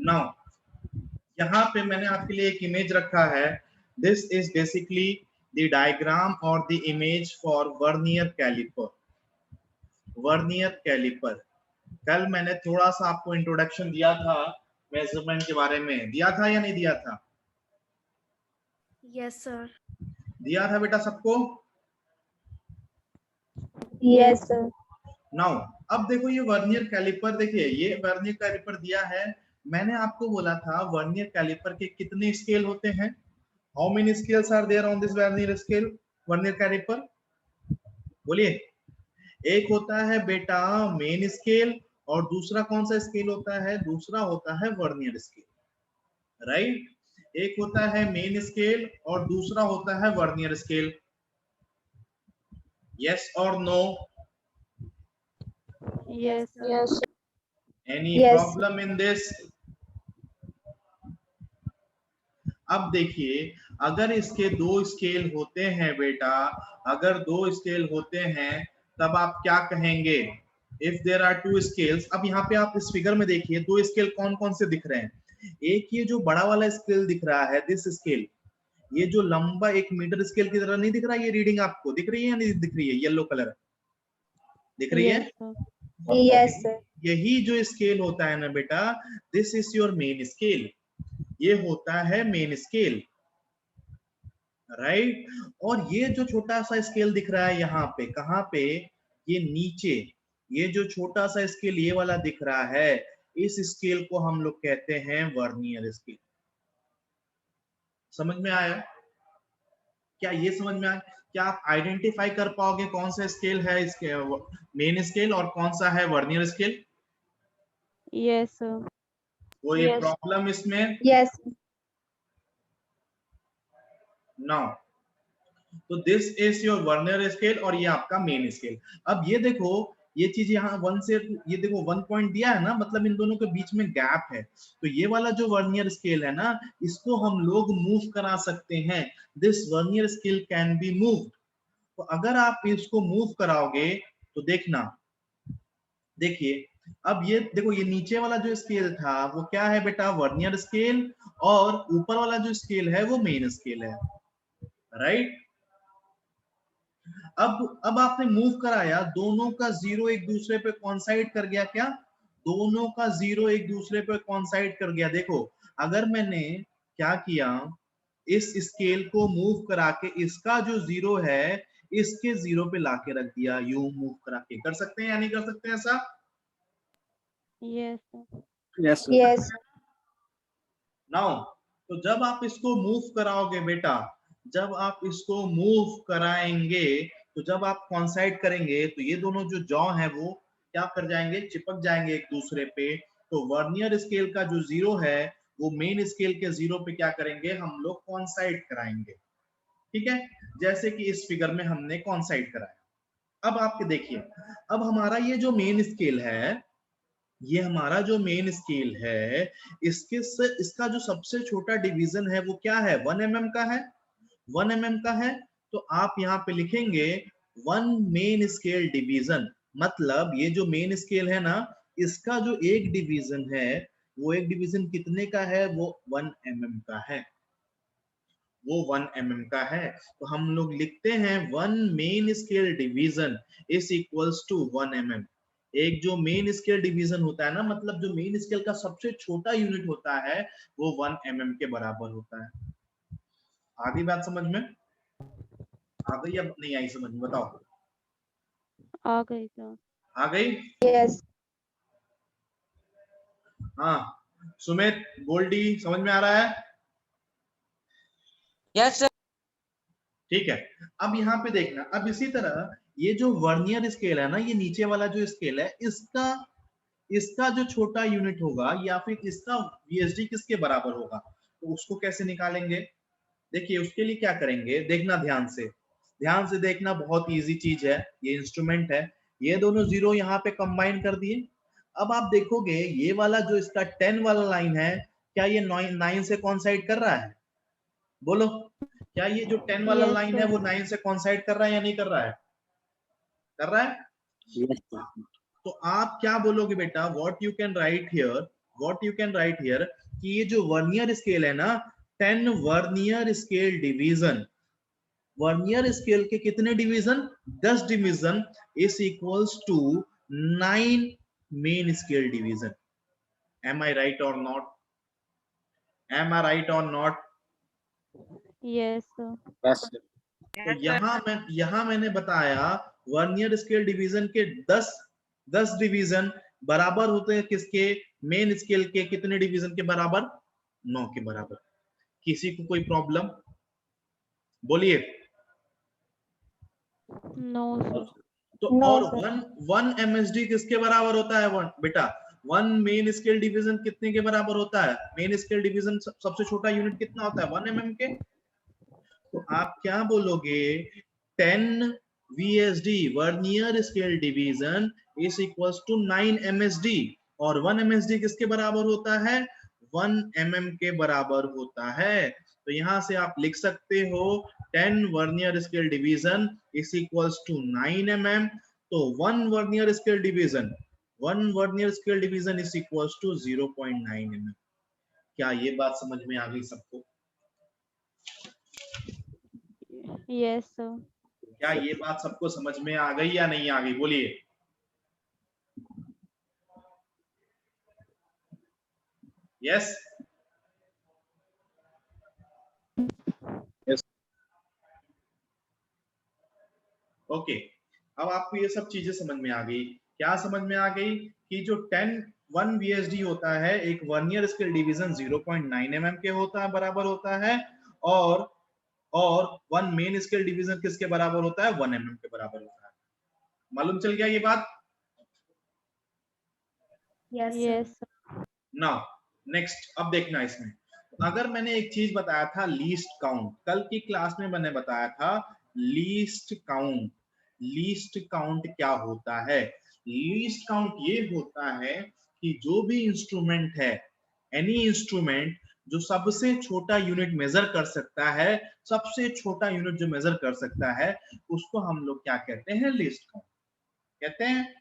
Now यहाँ पे मैंने आपके लिए एक इमेज रखा है. This is basically the diagram और the image for vernier caliper. Vernier caliper, कल मैंने थोड़ा सा आपको इंट्रोडक्शन दिया था मेजरमेंट के बारे में. दिया था या नहीं दिया था? Yes sir. दिया था बेटा सबको? Yes sir. नाउ अब देखो ये वर्नियर कैलिपर, देखिए ये वर्नियर कैलिपर दिया है. मैंने आपको बोला था वर्नियर कैलिपर के कितने स्केल होते हैं? How many scales are there on this vernier scale, vernier caliper? बोलिए. एक होता है बेटा मेन स्केल, और दूसरा कौन सा स्केल होता है? दूसरा होता है वर्नियर स्केल. राइट? एक होता है मेन स्केल और दूसरा होता है vernier scale. Yes or no? Yes sir. Yes. Any Yes. Problem in this? अब देखिए, अगर इसके दो स्केल होते हैं बेटा, अगर दो स्केल होते हैं तब आप क्या कहेंगे? If there are two scales. अब यहाँ पे आप इस फिगर में देखिए दो स्केल कौन कौन से दिख रहे हैं. एक ये जो बड़ा वाला स्केल दिख रहा है, दिस स्केल, ये जो लंबा 1 मीटर स्केल की तरह नहीं दिख रहा. ये रीडिंग आपको दिख रही है या नहीं दिख रही है? येलो कलर दिख रही है? Yes sir. यही जो स्केल होता है ना बेटा, this is your main scale. ये होता है मेन स्केल. राइट? और ये जो छोटा सा स्केल दिख रहा है यहाँ पे, कहाँ पे? ये नीचे. ये जो छोटा सा स्केल ये वाला दिख रहा है, इस स्केल को हम लोग कहते हैं वर्नियर स्केल. समझ में आया? क्या ये समझ में आया? क्या आप आइडेंटिफाई कर पाओगे कौन सा स्केल है इसके मेन स्केल और कौन सा है वर्नियर स्केल? Yes sir. कोई Yes. प्रॉब्लम इसमें? यस. नाउ तो this is your vernier scale और ये आपका मेन स्केल. अब ये देखो, ये चीज यहाँ 1 से, ये देखो 1 पॉइंट दिया है ना, मतलब इन दोनों के बीच में गैप है. तो ये वाला जो वर्नियर स्केल है ना, इसको हम लोग मूव करा सकते हैं. This vernier scale can be moved. तो अगर आप इसको मूव कराओगे तो देखना, देखिए अब ये देखो, ये नीचे वाला जो स्केल था वो क्या है बेटा? Vernier scale. और ऊपर वाला जो स्केल है वो मेन स्केल है. राइट? अब आपने मूव कराया, दोनों का जीरो एक दूसरे पे कॉन्साइड कर गया. क्या? दोनों का जीरो एक दूसरे पे कॉन्साइड कर गया. देखो, अगर मैंने क्या किया, इस स्केल को मूव करा के इसका जो जीरो है इसके जीरो पे लाके रख दिया, यूं मूव करा के. कर सकते हैं या नहीं कर सकते ऐसा? Yes sir. Yes. Yes. Now तो जब आप इसको मूव कराओगे बेटा, जब आप इसको मूव कराएंगे, तो जब आप कॉन्साइड करेंगे तो ये दोनों जो जॉ हैं वो क्या कर जाएंगे? चिपक जाएंगे एक दूसरे पे. तो वर्नियर स्केल का जो जीरो है वो मेन स्केल के जीरो पे क्या करेंगे? हम लोग कॉन्साइड कराएंगे. ठीक है? जैसे कि इस फिगर में हमने कॉन्साइड कराया. अब आपके देखिए, अब हमारा ये जो मेन स्केल है, ये हमारा जो मेन स्केल है, इसका जो सबसे छोटा डिवीजन है वो क्या है? 1 mm का है. 1 mm का है. तो आप यहाँ पे लिखेंगे 1 मेन स्केल डिवीजन. मतलब ये जो मेन स्केल है ना, इसका जो एक डिवीजन है वो एक डिवीजन कितने का है? वो 1 mm का है. वो 1 mm का है. तो हम लोग लिखते हैं 1 main scale division is equals to 1 mm. एक जो मेन स्केल डिवीजन होता है ना, मतलब जो मेन स्केल का सबसे छोटा यूनिट होता है वो 1 mm के बराबर होता है. आ गई बात समझ में? आ गई या नहीं आई समझ में? बताओ. आ गई सर. आ गई? यस. हाँ, सुमित, गोल्डी, समझ में आ रहा है? Yes sir. ठीक है. अब यहाँ पे देखना, अब इसी तरह ये जो वर्नियर स्केल है ना, ये नीचे वाला जो स्केल है, इसका जो छोटा यूनिट होगा या फिर इसका VSD किसके बराबर होगा, तो उसको कैसे निकालेंगे? देखिए उसके लिए क्या करेंगे, देखना ध्यान से देखना. बहुत इजी चीज है, ये इंस्ट्रूमेंट है. ये दोनों जीरो यहाँ पे कंबाइन कर दिए. अब आप देखोगे ये वाला जो इसका 10 वाला लाइन है, क्या ये 9 से कॉन्साइड कर रहा है? बोलो, क्या ये जो 10 वाला Yes, लाइन है sir. वो 9 से कॉन्साइड कर रहा है या नहीं कर रहा है? कर रहा है. यस तो आप क्या बोलोगे बेटा? What you can write here, what you can write here कि ये जो वर्नियर स्केल है ना, 10 vernier scale division, vernier scale के कितने division, 10 division is equals to 9 main scale division. Am I right or not? Am I right or not? Yes, sir. Yes, sir. तो यहाँ मैंने बताया वर्नियर स्केल डिवीजन के 10 division बराबर होते हैं किसके, मेन स्केल के कितने डिवीजन के बराबर, 9 के बराबर। किसी को कोई प्रॉब्लम? बोलिए। No, sir. तो No, और sir. वन एमएसडी किसके बराबर होता है? वन बेटा, वन मेन स्केल डिवीजन कितने के बराबर होता है? मेन स्केल डिवीजन सबसे छोटा यूनिट कितना होता है? 1 mm के। तो आप क्या बोलोगे, 10 VSD vernier scale division is equals to 9 MSD, और 1 MSD किसके बराबर होता है? 1 mm के बराबर होता है। तो यहां से आप लिख सकते हो 10 vernier scale division is equals to 9 mm। तो 1 vernier scale division, 1 vernier scale division is equals to 0.9 mm। क्या ये बात समझ में आ गई सबको? Yes, sir. क्या ये बात सबको समझ में आ गई या नहीं आ गई? बोलिए। यस? Yes. ओके, अब आपको ये सब चीजें समझ में आ गई। क्या समझ में आ गई कि जो 1 VSD होता है, एक वर्नियर स्केल डिवीजन 0.9 mm के होता है, बराबर होता है, और 1 मेन स्केल डिवीजन किसके बराबर होता है? 1 mm के बराबर होता है। मालूम चल गया ये बात? Yes, sir. Yes, sir. Now next, अब देखना इसमें, अगर मैंने एक चीज बताया था लीस्ट काउंट, कल की क्लास में मैंने बताया था लीस्ट काउंट। लीस्ट काउंट क्या होता है? लीस्ट काउंट ये होता है कि जो भी इंस्ट्रूमेंट है, एनी इंस्ट्रूमेंट जो सबसे छोटा यूनिट मेजर कर सकता है, सबसे छोटा यूनिट जो मेजर कर सकता है, उसको हम लोग क्या कहते हैं? लीस्ट काउंट कहते हैं।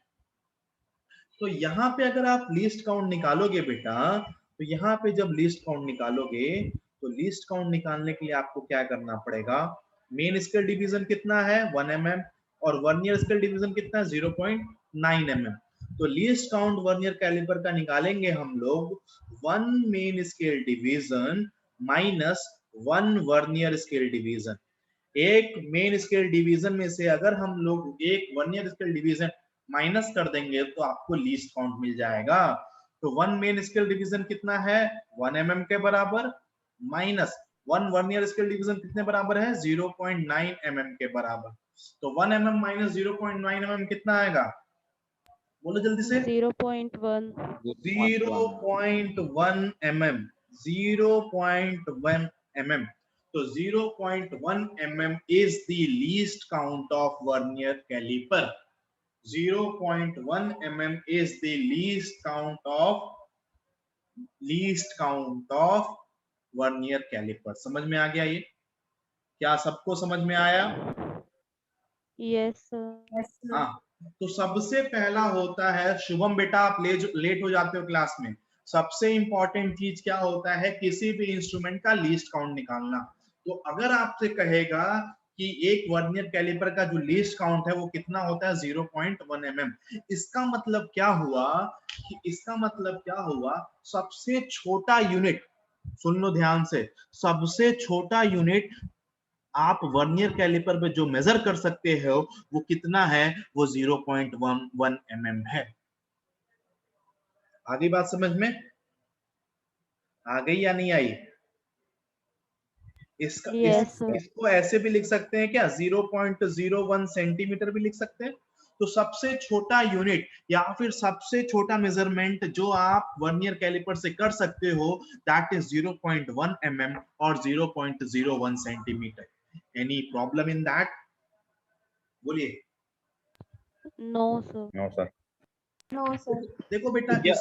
तो यहाँ पे अगर आप लीस्ट काउंट निकालोगे बेटा, तो यहाँ पे जब लीस्ट काउंट निकालोगे, तो लीस्ट काउंट निकालने के लिए आपको क्या करना पड़ेगा? मेन स्केल डिवीजन कितना है? 1 mm, और वर्नियर स्केल डिवीजन कितना है? 0.9 mm। तो लीस्ट काउंट वर्नियर कैलिपर का निकालेंगे हम लोग 1 main scale division minus 1 vernier scale division. एक मेन स्केल डिवीजन में से अगर हम लोग एक वर्नियर स्केल डिवीजन माइनस कर देंगे तो आपको लीस्ट काउंट मिल जाएगा। तो 1 मेन स्केल डिवीजन कितना है? 1 mm के बराबर, माइनस 1 वर्नियर स्केल डिवीजन कितने बराबर है? 0.9 mm के बराबर। तो 1 mm माइनस 0.9 mm कितना आएगा? बोलो जल्दी से। 0.1. 0.1 mm, 0.1 mm। तो 0.1 mm is the least count of vernier caliper। 0.1 mm is the least count of vernier caliper। समझ में आ गया ये? क्या सबको समझ में आया? Yes, sir. Yes, sir. हाँ, तो सबसे पहला होता है, शुभम बेटा आप लेट हो जाते हो क्लास में। सबसे इंपॉर्टेंट चीज क्या होता है? किसी भी इंस्ट्रूमेंट का लीस्ट काउंट निकालना। तो अगर आपसे कहेगा कि एक वर्नियर कैलिपर का जो लीस्ट काउंट है वो कितना होता है? 0.1 mm। इसका मतलब क्या हुआ सबसे छोटा यूनिट, सुन लो ध्यान से, सबसे छोटा यूनिट आप वर्नियर कैलिपर पे जो मेजर कर सकते हो वो कितना है? वो 0.11 mm है। आगे बात समझ में आ गई या नहीं आई? Yes, sir. इसको ऐसे भी लिख सकते हैं क्या? 0.01 सेंटीमीटर भी लिख सकते हैं। तो सबसे छोटा यूनिट या फिर सबसे छोटा मेजरमेंट जो आप वर्नियर कैलिपर से कर सकते हो, दैट इज 0.1 mm और 0.01 centimetre. Any problem in that? बोलिए। No, sir. No, sir. No, sir. देखो बेटा, क्या-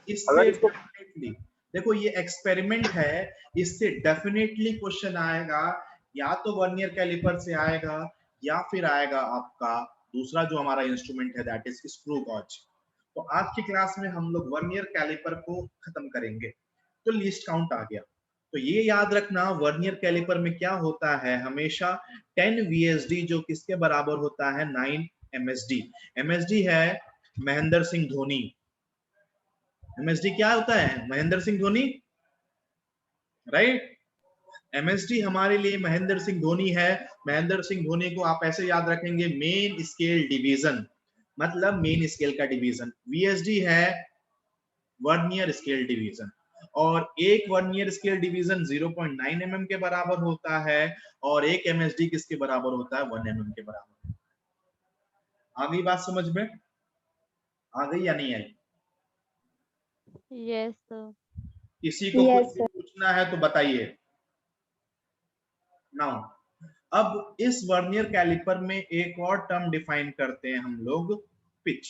इससे अगर इसको- डेफिनेटली, देखो ये एक्सपेरिमेंट है, इससे डेफिनेटली क्वेश्चन आएगा, या तो वर्नियर कैलिपर से आएगा या फिर आएगा आपका दूसरा जो हमारा इंस्ट्रूमेंट है, दैट इज स्क्रू गॉज। तो आज की क्लास में हम लोग वर्नियर कैलिपर को खत्म करेंगे। तो लीस्ट काउंट आ गया। तो ये याद रखना वर्नियर कैलिपर में क्या होता है, हमेशा 10 VSD जो किसके बराबर होता है 9 MSD। MSD है महेंद्र सिंह धोनी। MSD क्या होता है, महेंद्र सिंह धोनी, राइट। MSD हमारे लिए महेंद्र सिंह धोनी है। महेंद्र सिंह धोनी को आप ऐसे याद रखेंगे मेन स्केल डिवीजन, मतलब मेन स्केल का डिवीजन। VSD है वर्नियर स्केल डिवीजन, और एक वर्नियर स्केल डिवीजन 0.9 mm के बराबर होता है, और एक MSD किसके बराबर होता है 1 mm के बराबर। आ गई बात समझ में, आ गई या नहीं आई? Yes, sir. किसी को Yes, कुछ sir. पूछना है तो बताइए। नाउ अब इस वर्नियर कैलिपर में एक और टर्म डिफाइन करते हैं हम लोग, पिच।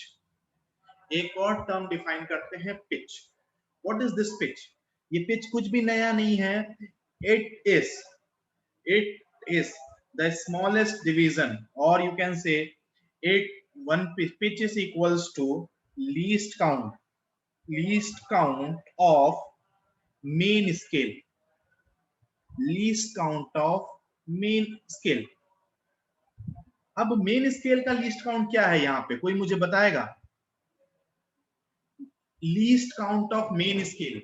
एक और टर्म डिफाइन करते हैं pitch. What is this pitch? ये पिच कुछ भी नया नहीं है। It is the smallest division, और you can say it one pitch is equals to least count of main scale, least count of main scale। अब मेन स्केल का least count क्या है, यहाँ पे कोई मुझे बताएगा? Least count of main scale.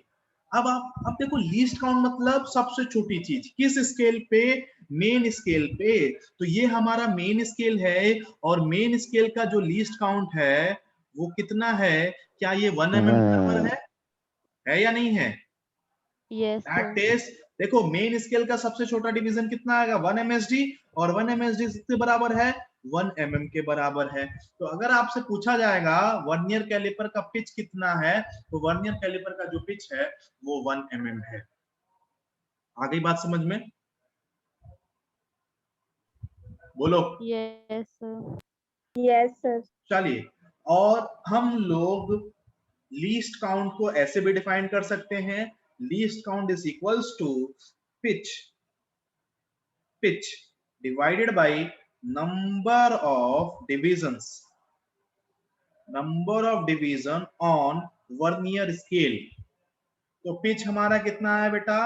अब देखो लीस्ट काउंट मतलब सबसे छोटी चीज, किस स्केल पे, मेन स्केल पे। तो ये हमारा मेन स्केल है, और मेन स्केल का जो लीस्ट काउंट है वो कितना है? क्या ये 1 mm बराबर है या नहीं है? Yes, that sir. इज, देखो मेन स्केल का सबसे छोटा डिवीजन कितना आएगा 1 MSD, और 1 MSD किसके बराबर है 1 mm के बराबर है। तो अगर आपसे पूछा जाएगा वर्नियर कैलिपर का पिच कितना है, तो वर्नियर कैलिपर का जो पिच है वो 1 mm है। आ गई बात समझ में? बोलो। Yes, sir. Yes, sir. चलिए, और हम लोग लीस्ट काउंट को ऐसे भी डिफाइन कर सकते हैं, least count is equals to pitch divided by number of divisions on vernier scale. तो पिच हमारा कितना है बेटा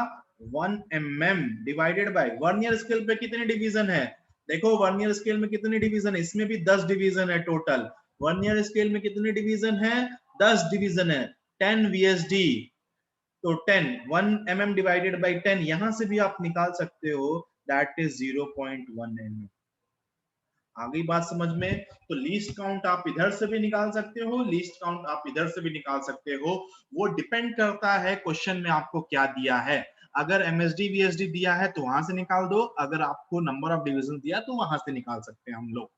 1 mm divided by vernier scale पे कितने डिवीजन है? देखो वर्नियर स्केल में कितने डिवीजन है, इसमें भी 10 डिवीजन है टोटल। वर्नियर स्केल में कितने डिवीजन है? 10 डिवीजन है। 10 VSD, तो 10 1 mm डिवाइडेड बाय 10, यहां से भी आप निकाल सकते हो, दैट इज 0.1 mm। आ गई बात समझ में? तो लीस्ट काउंट आप इधर से भी निकाल सकते हो, लीस्ट काउंट आप इधर से भी निकाल सकते हो। वो डिपेंड करता है क्वेश्चन में आपको क्या दिया है। अगर MSD VSD दिया है तो वहां से निकाल दो, अगर आपको नंबर ऑफ डिवीजन दिया तो वहां से निकाल सकते हैं हम लोग।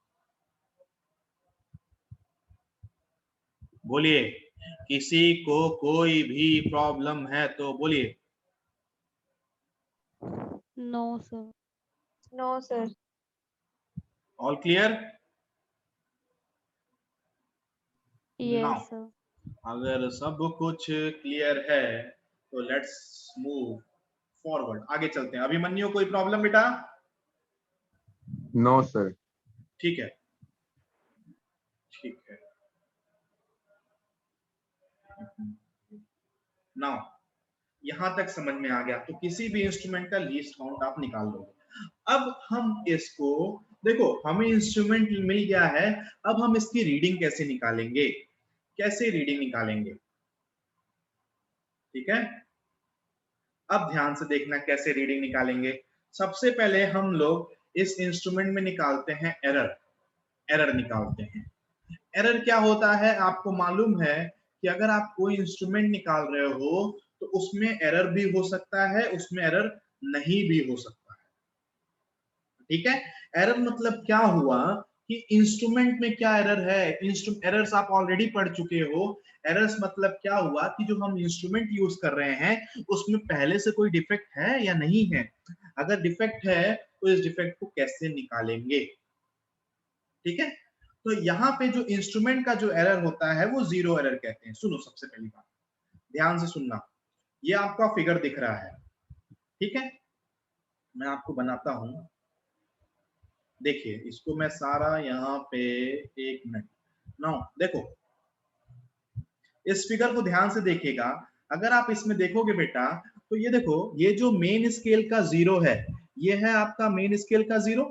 बोलिए, किसी को कोई भी प्रॉब्लम है तो बोलिए। No, sir. No, sir. All clear? Now Yes, sir. अगर सब कुछ क्लियर है तो लेट्स मूव फॉरवर्ड, आगे चलते हैं। अभिमन्यु कोई प्रॉब्लम बेटा? No sir. ठीक है, ठीक है। नाउ यहां तक समझ में आ गया, तो किसी भी इंस्ट्रूमेंट का लीस्ट काउंट आप निकाल दोगे। अब हम इसको, देखो हमें इंस्ट्रूमेंट मिल गया है, अब हम इसकी रीडिंग कैसे निकालेंगे, कैसे रीडिंग निकालेंगे? ठीक है, अब ध्यान से देखना कैसे रीडिंग निकालेंगे। सबसे पहले हम लोग इस इंस्ट्रूमेंट में निकालते हैं एरर, एरर निकालते हैं। एरर क्या होता है आपको मालूम है कि अगर आप कोई इंस्ट्रूमेंट निकाल रहे हो तो उसमें एरर भी हो सकता है, उसमें एरर नहीं भी हो सकता है। ठीक है, एरर मतलब क्या हुआ कि इंस्ट्रूमेंट में क्या एरर है, एरर्स आप ऑलरेडी पढ़ चुके हो। एरर्स मतलब क्या हुआ कि जो हम इंस्ट्रूमेंट यूज कर रहे हैं उसमें पहले से कोई डिफेक्ट है या नहीं है। अगर डिफेक्ट है तो इस डिफेक्ट को कैसे निकालेंगे। ठीक है, तो यहाँ पे जो इंस्ट्रूमेंट का जो एरर होता है वो जीरो एरर कहते हैं। सुनो, सबसे पहली बात ध्यान से सुनना, ये आपका फिगर दिख रहा है, ठीक है, मैं आपको बनाता हूं, देखिए इसको मैं सारा यहाँ पे, एक मिनट। नाउ देखो, इस फिगर को ध्यान से देखिएगा। अगर आप इसमें देखोगे बेटा, तो ये देखो, ये जो मेन स्केल का 0 है, ये है आपका मेन स्केल का 0,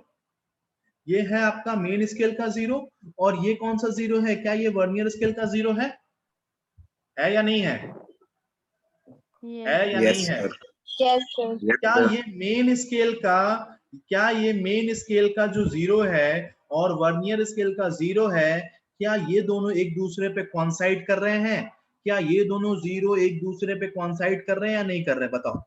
ये है आपका मेन स्केल का 0, और ये कौन सा 0 है? क्या ये वर्नियर स्केल का 0 है या नहीं है? है या Yes. नहीं है? Yes, sir. क्या ये मेन स्केल का, क्या ये मेन स्केल का जो 0 है और वर्नियर स्केल का 0 है, क्या ये दोनों एक दूसरे पे कॉन्साइड कर रहे हैं? क्या ये दोनों 0 एक दूसरे पे कॉन्साइड कर रहे हैं या नहीं कर रहे? बताओ,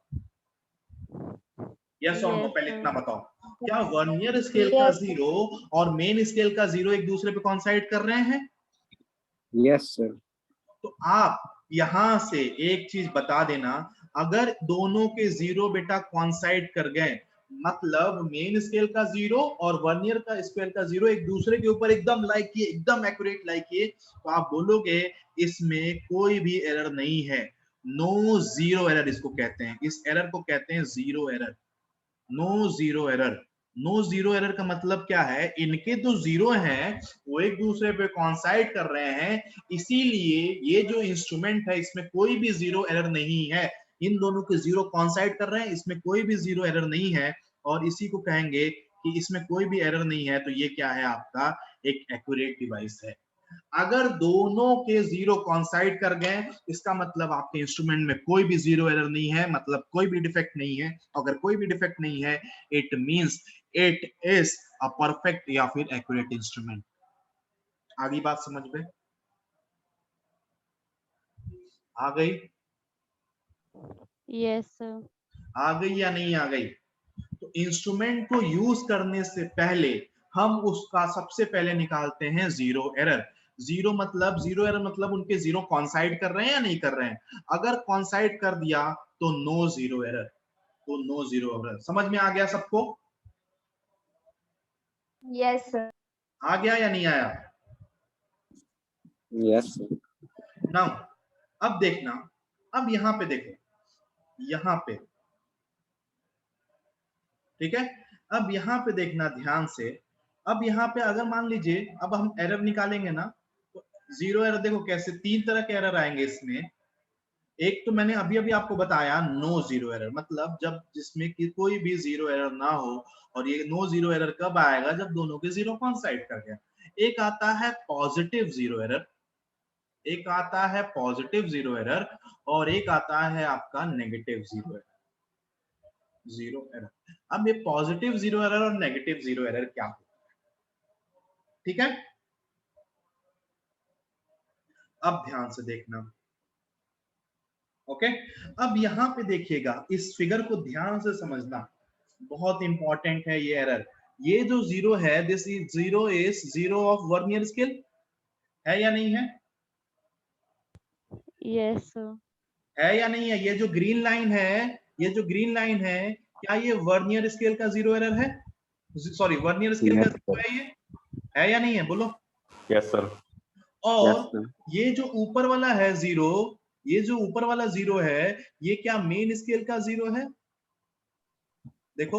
यस और नो, Yes, पहले sir. इतना बताओ। क्या वर्नियर स्केल का Yes. 0 और मेन स्केल का 0 एक दूसरे पे कॉन्साइड कर रहे हैं? Yes sir. तो आप यहां से एक चीज बता देना, अगर दोनों के 0 बेटा कॉन्साइड कर गए, मतलब मेन स्केल का 0 और वर्नियर का स्केल का 0 एक दूसरे के ऊपर एकदम लाइक किए, एकदम एक्यूरेट लाइक किए, तो आप बोलोगे इसमें कोई भी एरर नहीं है। नो जीरो एरर इसको कहते हैं, इस एरर को कहते हैं zero error, no zero error. No zero error का मतलब क्या है? इनके जो 0 हैं वो एक दूसरे पे कॉन्साइड कर रहे हैं, इसीलिए ये जो इंस्ट्रूमेंट है इसमें कोई भी 0 एरर नहीं है। इन दोनों के 0 कॉन्साइड कर रहे हैं, इसमें कोई भी 0 एरर नहीं है, और इसी को कहेंगे कि इसमें कोई भी एरर नहीं है, तो ये क्या है? आपका एक एक्यूरेट डिवाइस है। अगर दोनों के 0 कॉन्साइड कर गए, इसका मतलब आपके इंस्ट्रूमेंट में कोई भी 0 एरर नहीं है, मतलब कोई भी डिफेक्ट नहीं है। अगर कोई भी डिफेक्ट नहीं है, it means it is a perfect या फिर एक्यूरेट इंस्ट्रूमेंट। आगे बात समझ में आ गई? Yes, sir. आ गई या नहीं आ गई? तो इंस्ट्रूमेंट को यूज करने से पहले हम उसका सबसे पहले निकालते हैं 0 एरर। 0 एरर मतलब उनके 0 कॉन्साइड कर रहे हैं या नहीं कर रहे हैं? अगर कॉन्साइड कर दिया तो नो 0 एरर, तो नो 0 एरर। समझ में आ गया सबको? Yes, sir. आ गया या नहीं आया? Yes sir. नाउ अब देखना, अब यहां पे देखो, यहां पे, ठीक है, अब यहां पे देखना ध्यान से। अब यहां पे अगर मान लीजिए अब हम एरर निकालेंगे ना, तो 0 एरर देखो कैसे, 3 तरह के एरर आएंगे इसमें। एक तो मैंने अभी अभी आपको बताया, नो 0 एरर, मतलब जब जिसमें कि कोई भी 0 एरर ना हो, और ये नो 0 एरर कब आएगा? जब दोनों के 0 कॉन्साइड कर गया। एक आता है पॉजिटिव 0 एरर, एक आता है पॉजिटिव 0 एरर, और एक आता है आपका नेगेटिव 0 एरर। 0 एरर, अब ये पॉजिटिव 0 एरर और नेगेटिव 0 एरर क्या होता है? ठीक है, अब ध्यान से देखना। ओके, अब यहां पे देखिएगा, इस फिगर को ध्यान से समझना, बहुत इंपॉर्टेंट है ये एरर। ये जो 0 है, this is 0 is 0 of vernier scale, है या नहीं है? Yes, sir. है या नहीं है? ये जो ग्रीन लाइन है, ये जो ग्रीन लाइन है, क्या ये वर्नियर स्केल का 0 एरर है? सॉरी, वर्नियर स्केल का Yes, 0 है? ये है या नहीं है? बोलो। Yes sir. और यस सर। ये जो ऊपर वाला है 0, ये जो ऊपर वाला 0 है, ये क्या मेन स्केल का 0 है? देखो,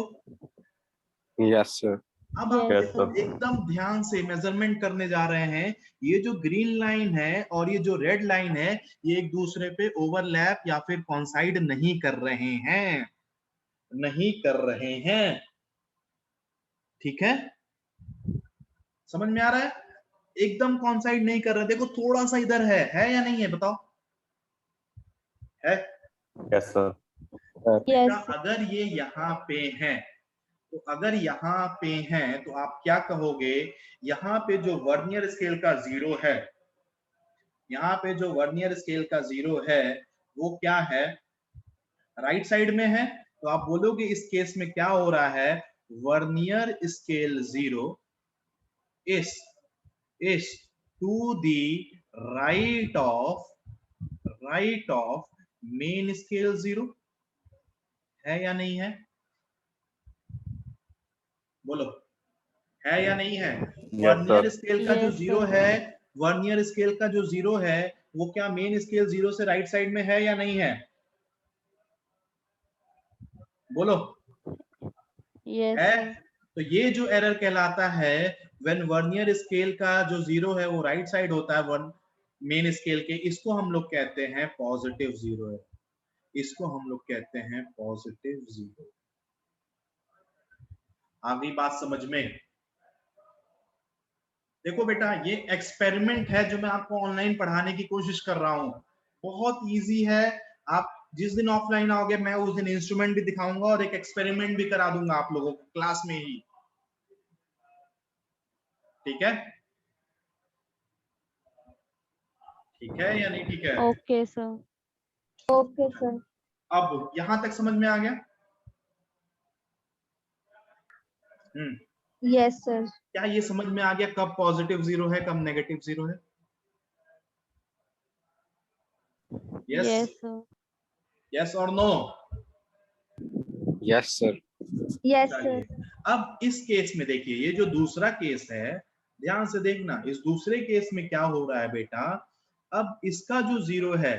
यस सर। अब आप Yes, Yes, देखो, sir. एकदम ध्यान से मेजरमेंट करने जा रहे हैं। ये जो ग्रीन लाइन है और ये जो रेड लाइन है, ये एक दूसरे पे ओवरलैप या फिर कॉन्साइड नहीं कर रहे हैं, नहीं कर रहे हैं। ठीक है, समझ में आ रहा है? एकदम कॉन्साइड नहीं कर रहे। देखो थोड़ा सा इधर है या नहीं है? बताओ, है? Yes sir. Yes, बेटा अगर ये यहाँ पे है, तो अगर यहाँ पे हैं, तो आप क्या कहोगे? यहाँ पे जो वर्नियर स्केल का 0 है, यहाँ पे जो वर्नियर स्केल का 0 है, वो क्या है? राइट साइड में है। तो आप बोलोगे इस केस में क्या हो रहा है? Vernier scale 0 is to the right of main scale 0, है या नहीं है? बोलो, है या नहीं है? Yes vernier sir. स्केल का जो Yes, 0 sir. है, वर्नियर स्केल का जो 0 है, वो क्या मेन स्केल 0 से राइट साइड में है या नहीं है? बोलो, Yes, है? sir. तो ये जो एरर कहलाता है, व्हेन वर्नियर स्केल का जो 0 है वो राइट साइड होता है, मेन स्केल के, इसको हम लोग कहते हैं पॉजिटिव जीरो एरर, इसको हम लोग कहते हैं पॉजिटिव जीरो। आ गई बात समझ में? देखो बेटा, ये एक्सपेरिमेंट है जो मैं आपको ऑनलाइन पढ़ाने की कोशिश कर रहा हूं, बहुत इजी है। आप जिस दिन ऑफलाइन आओगे मैं उस दिन इंस्ट्रूमेंट भी दिखाऊंगा और एक एक्सपेरिमेंट भी करा दूंगा आप लोगों को क्लास में ही, ठीक है? ठीक है या नहीं ठीक है? Okay sir. Okay, sir. अब यहां तक समझ में आ गया? Yes, sir. क्या ये समझ में आ गया कब पॉजिटिव जीरो है कब नेगेटिव जीरो है? Yes yes sir. Yes or no? Yes, sir. Yes, sir. चलिए, अब इस केस में देखिए, ये जो दूसरा केस है, ध्यान से देखना, इस दूसरे केस में क्या हो रहा है बेटा, अब इसका जो जीरो है,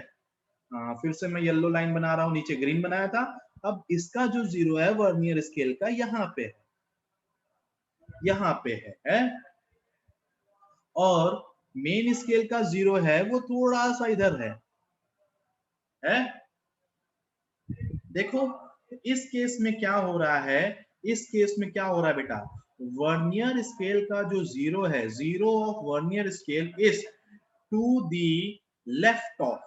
फिर से मैं येलो लाइन बना रहा हूं, नीचे ग्रीन बनाया था, अब इसका जो जीरो है वर्नियर स्केल का यहाँ पे है, यहाँ पे है? और मेन स्केल का जीरो है वो थोड़ा सा इधर है? देखो इस केस में क्या हो रहा है, इस केस में क्या हो रहा है बेटा, वर्नियर स्केल का जो जीरो है, zero of vernier scale is to the left of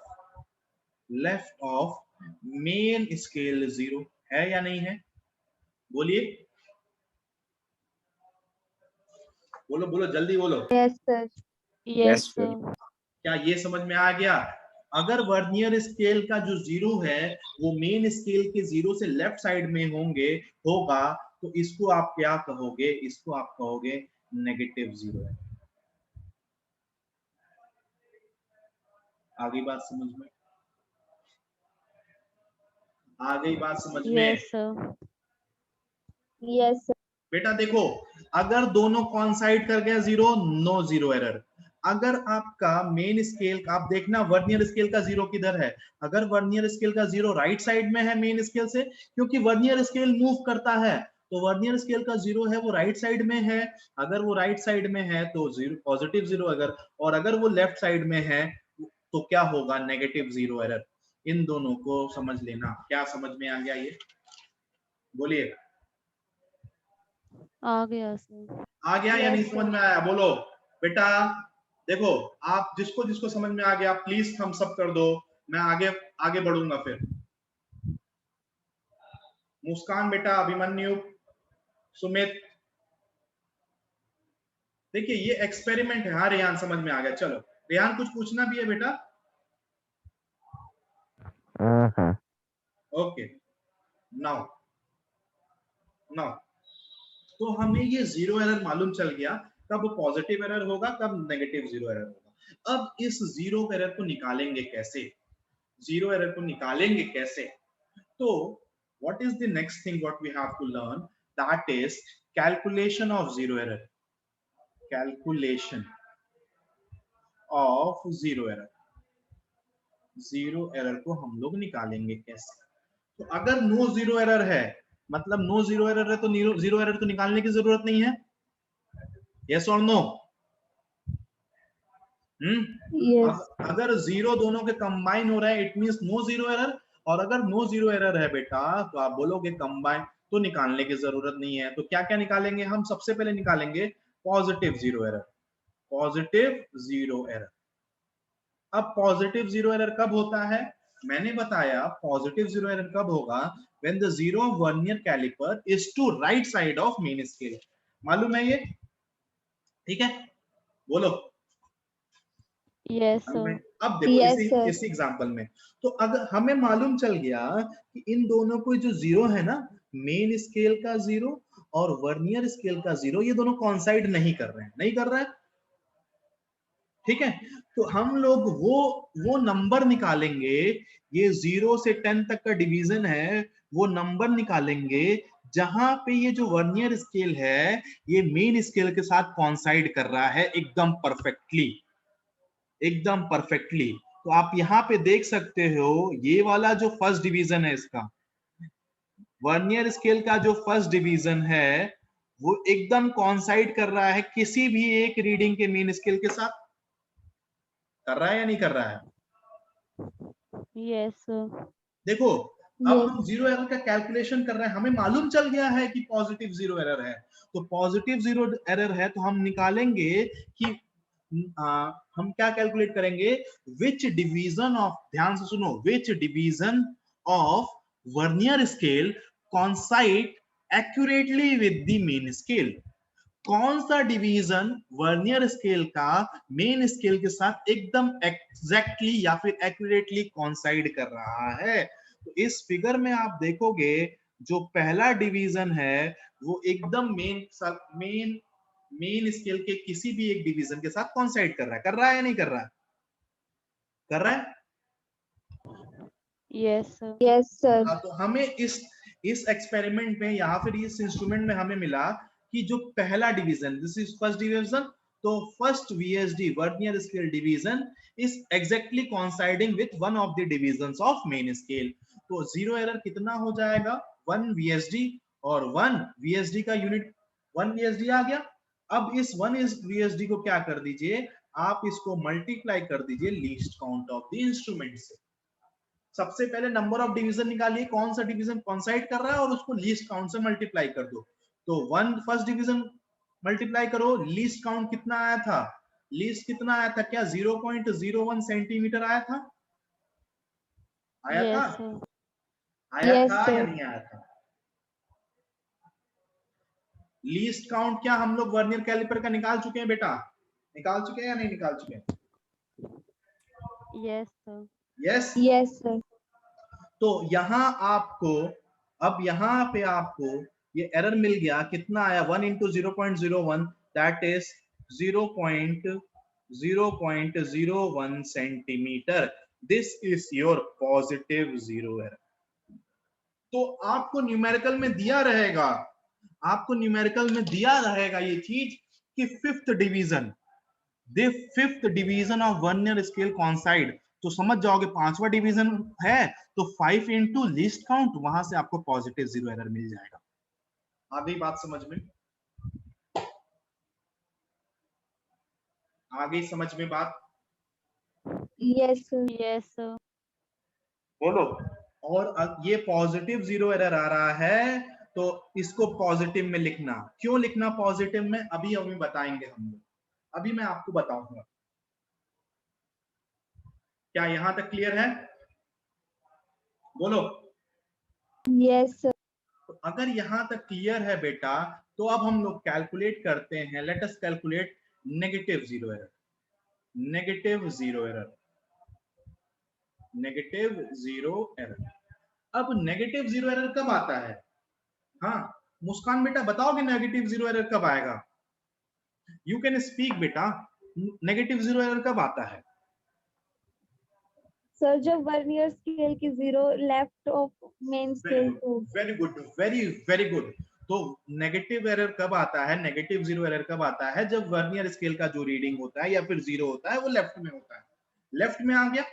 main scale zero, है या नहीं है? बोलिए, बोलो बोलो जल्दी बोलो। Yes, sir. Yes sir. sir. क्या ये समझ में आ गया? अगर वर्नियर स्केल का जो जीरो है वो मेन स्केल के जीरो से लेफ्ट साइड में होगा तो इसको आप क्या कहोगे? इसको आप कहोगे नेगेटिव जीरो है। आ गई बात समझ में? आ गई बात समझ में? Yes sir. Yes, sir. बेटा देखो, अगर दोनों कॉन्साइड कर गया जीरो, नो जीरो एरर। अगर आपका मेन स्केल का, आप देखना वर्नियर स्केल का जीरो किधर है, अगर वर्नियर स्केल का जीरो राइट साइड में है मेन स्केल से, क्योंकि वर्नियर स्केल मूव करता है, तो वर्नियर स्केल का जीरो है वो राइट साइड में है। अगर वो राइट साइड में है तो जीरो पॉजिटिव जीरो एरर, और अगर वो लेफ्ट साइड में है तो क्या होगा? Negative zero error. इन दोनों को समझ लेना। क्या समझ में आ गया ये? बोलिए, आ गया सर। आ गया या Yes, नहीं sir. समझ में आया? बोलो बेटा। देखो, आप जिसको जिसको समझ में आ गया प्लीज थम्स अप कर दो, मैं आगे आगे बढ़ूंगा फिर। मुस्कान बेटा, अभिमन्यु, सुमित, देखिए ये एक्सपेरिमेंट है। हाँ रेहान समझ में आ गया। चलो रेहान, कुछ पूछना भी है बेटा? ओके, नाउ तो हमें ये जीरो एरर मालूम चल गया, कब पॉजिटिव एरर होगा कब नेगेटिव जीरो एरर होगा। अब इस जीरो एरर को निकालेंगे कैसे? जीरो एरर को निकालेंगे कैसे? तो what is the next thing what we have to learn? That is calculation of zero error. Calculation of zero error. Zero error को हम लोग निकालेंगे कैसे? तो अगर नो जीरो एरर है, मतलब नो जीरो एरर है, तो जीरो एरर तो निकालने की जरूरत नहीं है। Yes or no? Yes. अगर जीरो दोनों के कंबाइन हो रहा है it means no zero error, और अगर नो जीरो एरर है बेटा तो आप बोलोगे कंबाइन, तो निकालने की जरूरत नहीं है। तो क्या क्या निकालेंगे हम? सबसे पहले निकालेंगे positive zero error. Positive zero error. अब पॉजिटिव जीरो एरर कब होता है? मैंने बताया पॉजिटिव जीरो एरर कब होगा? When the zero of vernier caliper is to right side of main scale. मालूम है ये? ठीक है, बोलो। Yes sir. अब देखो Yes, इसी sir. इसी एग्जांपल में, तो अगर हमें मालूम चल गया कि इन दोनों को जो जीरो है ना, मेन स्केल का जीरो और वर्नियर स्केल का जीरो, ये दोनों कॉन्साइड नहीं कर रहे हैं, नहीं कर रहा है, ठीक है? तो हम लोग वो नंबर निकालेंगे, ये 0 से 10 तक का डिवीजन है, वो नंबर निकालेंगे जहां पे ये जो वर्नियर स्केल है ये मेन स्केल के साथ कॉन्साइड कर रहा है एकदम परफेक्टली, एकदम परफेक्टली। तो आप यहाँ पे देख सकते हो ये वाला जो फर्स्ट डिवीजन है, इसका वर्नियर स्केल का जो फर्स्ट डिवीजन है वो एकदम कॉन्साइड कर रहा है किसी भी एक रीडिंग के मेन स्केल के साथ। कर रहा है या नहीं कर रहा है? Yes, sir. देखो अब Yes. हम जीरो एरर का कैलकुलेशन कर रहे हैं, हमें मालूम चल गया है कि पॉजिटिव जीरो एरर है, तो पॉजिटिव जीरो एरर है तो हम निकालेंगे कि हम क्या कैलकुलेट करेंगे, विच डिवीजन ऑफ, ध्यान से सुनो, which division of vernier scale coincide accurately with the main scale. कौन सा डिवीजन वर्नियर स्केल का मेन स्केल के साथ एकदम एग्जैक्टली या फिर एक्यूरेटली कॉन्साइड कर रहा है। तो इस फिगर में आप देखोगे जो पहला डिवीजन है वो एकदम मेन स्केल के किसी भी एक डिवीजन के साथ कॉन्साइड कर रहा है या नहीं कर रहा है? कर रहा है। Yes, sir. Yes, sir. हाँ, तो हमें इस एक्सपेरिमेंट में या फिर इस इंस्ट्रूमेंट में हमें मिला कि जो पहला division, this is first division, तो first VSD vernier scale division is exactly coinciding with one of the divisions of main scale. तो जीरो एरर कितना हो जाएगा, 1 वीएसडी, और 1 वीएसडी का यूनिट 1 वीएसडी आ गया। अब इस 1 वीएसडी को क्या कर दीजिए, आप इसको मल्टीप्लाई कर दीजिए least count of the instrument से। सबसे पहले नंबर ऑफ डिवीजन निकालिए, कौन सा डिवीजन कॉन्साइड कर रहा है, और उसको लीस्ट काउंट से मल्टीप्लाई कर दो। तो 1 फर्स्ट डिवीजन मल्टीप्लाई करो, लीस्ट काउंट कितना आया था, लीस्ट कितना आया था, क्या 0.01 सेंटीमीटर आया था? आया Yes, था? sir. आया Yes, था या sir. नहीं आया था? लीस्ट काउंट क्या हम लोग वर्नियर कैलिपर का निकाल चुके हैं बेटा? निकाल चुके हैं या नहीं निकाल चुके हैं? Yes, sir. Yes. Yes, sir. तो यहां आपको, अब यहां पे आपको ये एरर मिल गया, कितना आया, 1 into 0.01, that is 0.01 centimetre. This is your positive zero error. तो आपको न्यूमेरिकल में दिया रहेगा, आपको न्यूमेरिकल में दिया रहेगा ये चीज कि fifth division of vernier scale कॉन्साइड, तो समझ जाओगे पांचवा डिवीजन है तो 5 इंटू लीस्ट काउंट, वहां से आपको पॉजिटिव जीरो एरर मिल जाएगा। आ गई बात समझ में? आ गई समझ में बात? Yes, sir. Yes, sir. बोलो। और ये पॉजिटिव जीरो एरर आ रहा है तो इसको पॉजिटिव में लिखना। क्यों लिखना पॉजिटिव में, अभी हमें बताएंगे हम लोग, अभी मैं आपको बताऊंगा। क्या यहां तक क्लियर है? बोलो। Yes, sir. तो अगर यहां तक क्लियर है बेटा, तो अब हम लोग कैलकुलेट करते हैं, let us calculate negative zero error. Negative zero error, negative zero error. अब नेगेटिव जीरो एरर कब आता है? हाँ मुस्कान बेटा बताओगे नेगेटिव जीरो एरर कब आएगा? यू कैन स्पीक बेटा, नेगेटिव जीरो एरर कब आता है? सर जब वर्नियर स्केल की 0 लेफ्ट ऑफ मेन स्केल को। Very good, very good. तो नेगेटिव एरर कब आता है, नेगेटिव जीरो एरर कब आता है? जब वर्नियर स्केल का जो रीडिंग होता है या फिर जीरो होता है वो लेफ्ट में होता है। लेफ्ट में आ गया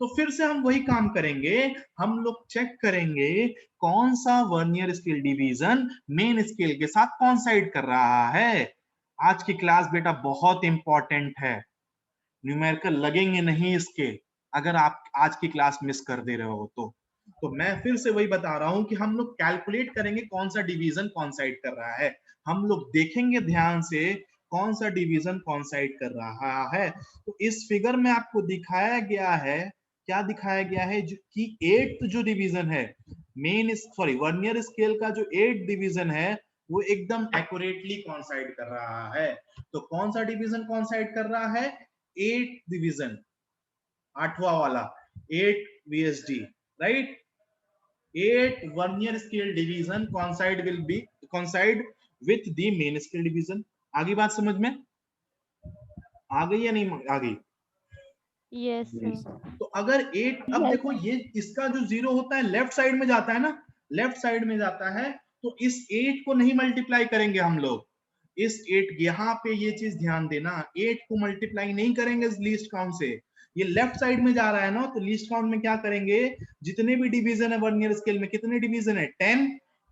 तो फिर से हम वही काम करेंगे, हम लोग चेक करेंगे कौन सा vernier scale division main scale के साथ कॉन्साइड कर रहा है। आज की क्लास बेटा बहुत इंपॉर्टेंट है, न्यूमेरिकल लगेंगे नहीं इसके अगर आप आज की क्लास मिस कर दे रहे हो तो मैं फिर से वही बता रहा हूं कि हम लोग कैलकुलेट करेंगे कौन सा डिवीजन कॉन्साइड कर रहा है। हम लोग देखेंगे ध्यान से कौन सा डिवीजन कॉन्साइड कर रहा है। तो इस फिगर में आपको दिखाया गया है, क्या दिखाया गया है कि 8th जो डिवीजन है वर्नियर स्केल का जो 8th डिवीजन है वो एकदम एक्यूरेटली कॉन्साइड कर रहा है। तो कौन सा डिवीजन कॉन्साइड कर रहा है? 8th डिवीजन, 8वां वाला, 8 VSD, right. 8 vernier scale division coincide with the main scale division। आगे बात समझ में आ गई या नहीं आ गई? Yes, sir. तो अगर 8, अब देखो ये इसका जो जीरो होता है लेफ्ट साइड में जाता है ना, लेफ्ट साइड में जाता है, तो इस 8 को नहीं मल्टीप्लाई करेंगे हम लोग, इस 8 यहाँ पे ये चीज ध्यान देना, 8 को मल्टीप्लाई नहीं करेंगे इस लीस्ट काउंट से, ये लेफ्ट साइड में जा रहा है ना, तो लीस्ट काउंट में क्या करेंगे, जितने भी डिवीजन है वर्नियर स्केल में, कितने डिवीजन है? 10,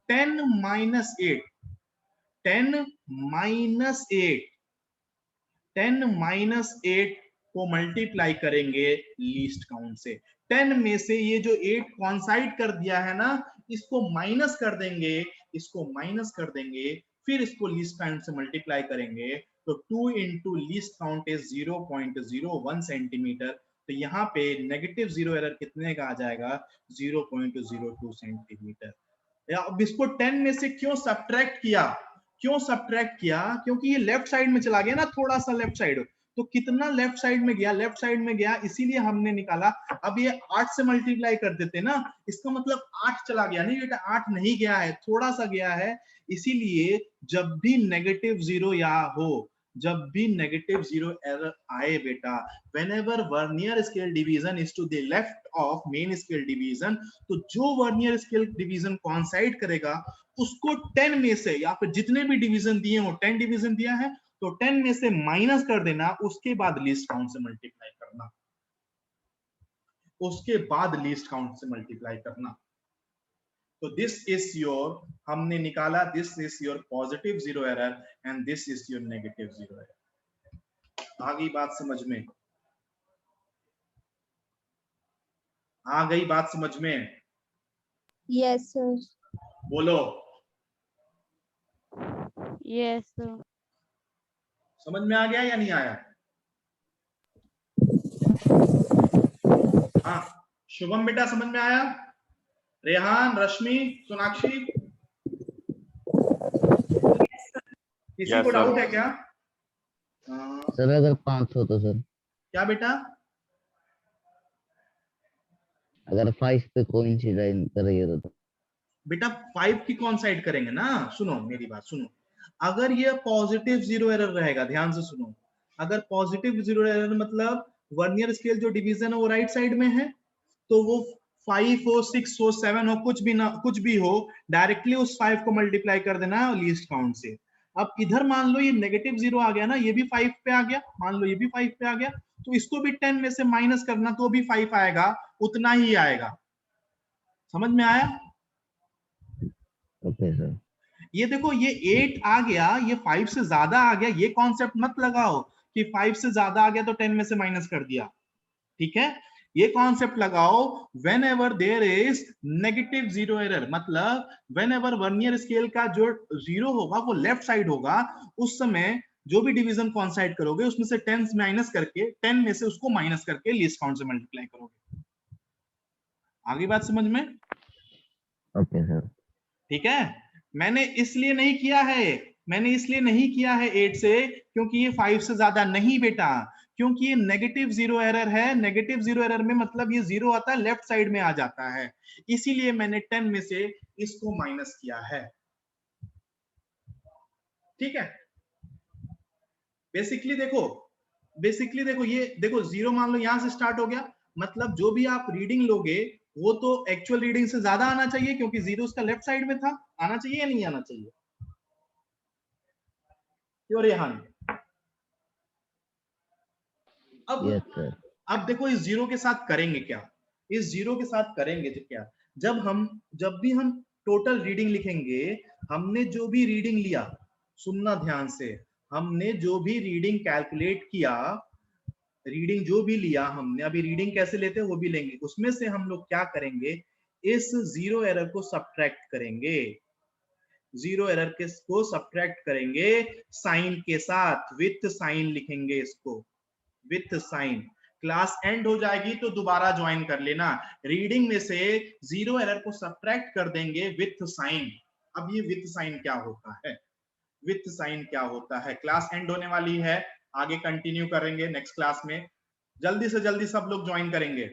10 माइनस 8, 10 माइनस 8, 10 माइनस 8 को मल्टीप्लाई करेंगे लीस्ट काउंट से। 10 में से ये जो 8 कॉन्साइड कर दिया है ना, इसको माइनस कर देंगे, इसको माइनस कर देंगे, फिर इसको लीस्ट काउंट से मल्टीप्लाई करेंगे। तो 2 into least count is 0.01 centimetre. तो यहाँ पे नेगेटिव जीरो एरर कितने का आ जाएगा? 0.02 सेंटीमीटर। अब इसको 10 में से क्यों सब्ट्रैक्ट किया? क्यों सब्ट्रैक्ट किया? क्योंकि ये लेफ्ट साइड में चला गया ना, थोड़ा सा लेफ्ट साइड। तो कितना लेफ्ट साइड में गया? लेफ्ट साइड में गया, इसीलिए हमने निकाला। अब ये 8 से मल्टीप्लाई कर देते ना, इसका मतलब 8 चला गया। नहीं बेटा, 8 नहीं गया है, थोड़ा सा गया है। इसीलिए जब भी नेगेटिव जीरो यहाँ हो, जब भी नेगेटिव जीरो एरर आए बेटा, whenever vernier scale division is to the left of main scale division, तो जो वर्नियर स्केल डिवीजन कॉन्साइड करेगा उसको 10 में से, या फिर जितने भी डिवीजन दिए हो, 10 डिवीजन दिया है तो 10 में से माइनस कर देना, उसके बाद लीस्ट काउंट से मल्टीप्लाई करना, उसके बाद लीस्ट काउंट से मल्टीप्लाई करना। तो दिस इज योर, हमने निकाला, this is your positive zero error and this is your negative zero error. आ गई बात समझ में? आ गई बात समझ में? Yes, sir. बोलो, Yes, sir. समझ में आ गया या नहीं आया? हाँ, शुभम बेटा समझ में आया? रेहान, रश्मि, सोनाक्षी, किसी Yes, को sir. डाउट है क्या? सर अगर 500 तो सर, क्या बेटा? अगर 5 पे कोइंसिडेंट करेगा तो बेटा 5 की कौन साइड करेंगे ना, सुनो मेरी बात सुनो। अगर ये पॉजिटिव जीरो एरर रहेगा, ध्यान से सुनो, अगर पॉजिटिव जीरो एरर मतलब वर्नियर स्केल जो डिवीजन है वो राइट साइड में है, तो वो 5 हो, 6 हो, 7 हो, कुछ भी ना, कुछ भी हो, डायरेक्टली उस 5 को मल्टीप्लाई कर देना है लीस्ट काउंट से। अब इधर मान लो ये नेगेटिव जीरो आ गया ना, ये भी 5 पे आ गया, मान लो ये भी 5 पे आ गया, तो इसको भी 10 में से माइनस करना, तो भी 5 आएगा, उतना ही आएगा। समझ में आया? Okay sir. ये देखो, ये 8 आ गया, ये 5 से ज्यादा आ गया, ये कॉन्सेप्ट मत लगाओ कि 5 से ज्यादा आ गया तो 10 में से माइनस कर दिया, ठीक है? ये कॉन्सेप्ट लगाओ, whenever there is negative zero error, मतलब whenever वर्नियर स्केल का जो जीरो होगा वो लेफ्ट साइड होगा, उस समय जो भी डिवीजन कॉन्साइड करोगे उसमें से 10 माइनस करके, 10 में से उसको माइनस करके लीस्ट काउंट से मल्टीप्लाई करोगे। आगे बात समझ में? Okay sir. ठीक है? मैंने इसलिए नहीं किया है, मैंने इसलिए नहीं किया है 8 से, क्योंकि ये 5 से ज्यादा नहीं बेटा, क्योंकि ये नेगेटिव जीरो एरर है। नेगेटिव जीरो एरर में मतलब ये जीरो आता है, लेफ्ट साइड में आ जाता है, इसीलिए मैंने 10 में से इसको माइनस किया है। ठीक है? बेसिकली देखो, ये देखो जीरो मान लो यहां से स्टार्ट हो गया, मतलब जो भी आप रीडिंग लोगे वो तो एक्चुअल रीडिंग से ज्यादा आना चाहिए, क्योंकि जीरो उसका लेफ्ट साइड में था। आना चाहिए या नहीं आना चाहिए? क्यों रेहान? Yes sir. अब देखो इस जीरो के साथ करेंगे क्या? इस जीरो के साथ करेंगे तो क्या, जब भी हम टोटल रीडिंग लिखेंगे, हमने जो भी रीडिंग लिया, सुनना ध्यान से, हमने जो भी रीडिंग कैलकुलेट किया, रीडिंग जो भी लिया हमने, अभी रीडिंग कैसे लेते हैं वो भी लेंगे, उसमें से हम लोग क्या करेंगे, इस जीरो एरर को सब्ट्रैक्ट करेंगे, जीरो एरर के को सब्ट्रैक्ट करेंगे साइन के साथ, विथ साइन लिखेंगे इसको, विथ साइन। क्लास एंड हो जाएगी तो दोबारा ज्वाइन कर लेना। रीडिंग में से जीरो एरर को सब्ट्रैक्ट कर देंगे विथ साइन। अब ये विथ साइन क्या होता है, विथ साइन क्या होता है, क्लास एंड होने वाली है, आगे कंटिन्यू करेंगे नेक्स्ट क्लास में। जल्दी से जल्दी सब लोग ज्वाइन करेंगे।